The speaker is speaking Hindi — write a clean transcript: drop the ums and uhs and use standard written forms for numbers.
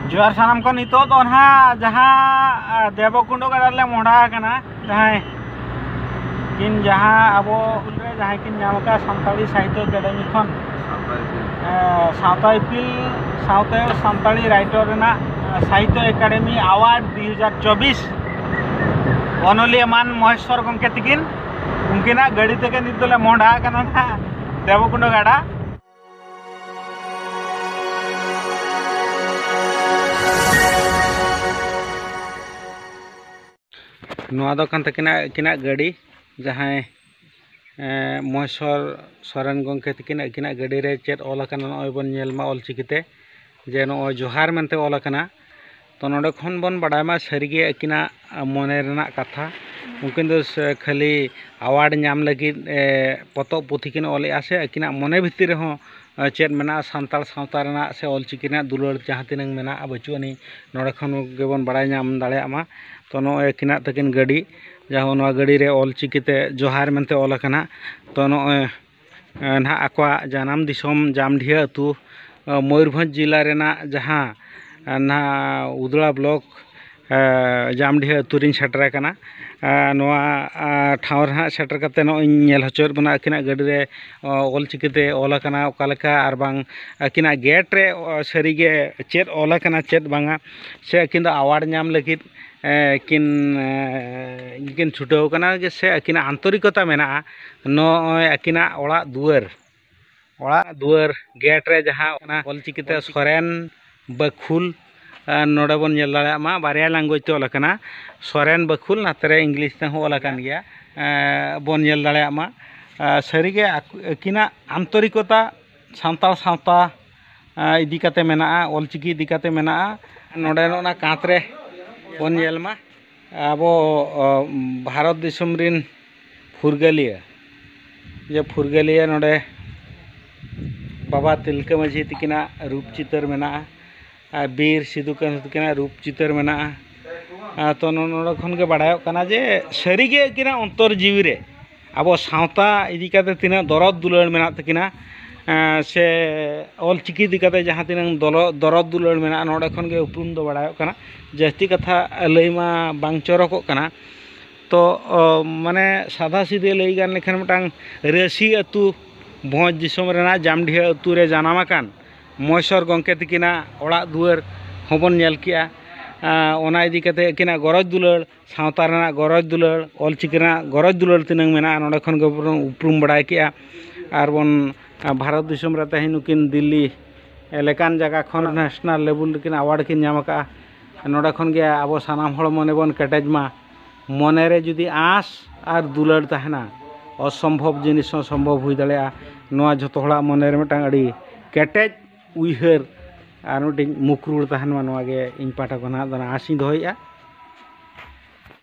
जोहार सानाम को नितो तो ना जहाँ देवकुंड गड़ा ले मोड़ा कना जहाँ किन जहाँ अब जहाँ किन नामका सानताली साहित्य एकेडमी खन सावता इपिल सावते सानताली राइटर ना साहित्य एकेडमी अवार्ड 2024 अनलिया मान महेश्वर गंके तकिन उनकिना गाड़ी तक नितले मोड़ा कना ना देवकुंड गड़ा किना गाड़ी जहाँ महेश्वर सोरेन गंके तकिन किना गाड़ी रे चेत ऑलकना बन नेलमा ऑलचिकिते जे नो जोहार मनते ऑलकना तो नोडे खन बन बडायमा सरिगे अकिना मने रेना कथा उनकिन दो खाली अवार्ड नाम लगी पतब पुथि किन ऑले आसे अकिना मने भितर हो चेत मेना सानताल सावता रेना से ऑलचिकी ना दुलड़ जहाँ तिनंग मेना बचुअनी नोडे खन गेबन बडाय नाम दाड़ेयामा तो नो किना तकिन गाड़ी जहाँ नो गाड़ी रे ऑलचिकीते जोहार मनते ऑलकना तो नो ना आकवा जानाम दिसोम जामढिया अतु मयूरभंज जिला रेना जहाँ ना उदड़ा ब्लॉक जामढिया अतुरिन सेटर कना नोआ ठावर हाँ सेटर कते नो नेल हचोर बना अकिना गाड़ी रे ऑलचिकीते ऑलकना ओकालेका आर बांग अकिना गेट रे सरीगे चेत ऑलकना चेत बांगा से अकिन द अवार्ड नाम लगित किन छुटाव कना से अकिना आंतरिकता मेना नो अकिना ओड़ा दुआर गेट रे जहाँ ऑलचिकीते सोरेन बखुल नोडे बन नेल दाड़ेयामा बारिया लैंग्वेज ते ऑलकना सोरेन बखुल नातरे इंग्लिश ते हो ऑलकन गया बन नेल दाड़ेयामा सरीगे अकिना आंतरिकता सानताल सावता इदी काते मेना ऑलचिकी इदी काते मेना नोडे नोना कांत रे बन नेलमा आबो भारत दिसम रिन फुरगलिया जे फुरगलिया नोडे बाबा तिलका माझी तकिना रूप चितर मेना बीर सिदु कान्हू तकिना रूप चितर मेना तो नोडे खन के बाडायोग कना जे सरीगे किना अंतर जीवी रे आबो सावता इदी काते तिना दरद दुलाड़ मेना तकिना से ऑलचिकी इदी काते जहाँ तिना दरद दुलाड़ मेना नोडे खन के उपरुम दो बाडायोग कना जास्ती कथा लैमा बांग चरकोग कना तो माने सादा सीधे लई गान लेखन मिटांग राशि अतु भोज दिसम रेना जामढिया अतु रे जानाम आकान महेश्वर गंके तकिना ओड़ा दुआर होबन नेल किया ओना इदी काते किना गरज दुलाड़ सावता रेना गरज दुलाड़ ऑलचिकी रेना गरज दुलाड़ तिनांग मेना नोडे खन के उपरुम बाडाय किया आर बन भारत दिसम रे तेहेन नुकिन दिल्ली लेकान जगह खन नेशनल लेवल किन अवार्ड किन नाम का नोडे खन के आबो सानाम हड़ मने बन केटेजमा मने रे जुदी आस आर दुलाड़ तहना असम्भव जिनिस सम्भव हुई दाड़ेया नोआ जतो हड़ा मने रे मिटांग अड़ी केटेज उइहार आर मिटिंग मुकरुड़ तहन मा नोआ गे इन पाटा को ना आसी दोहैया।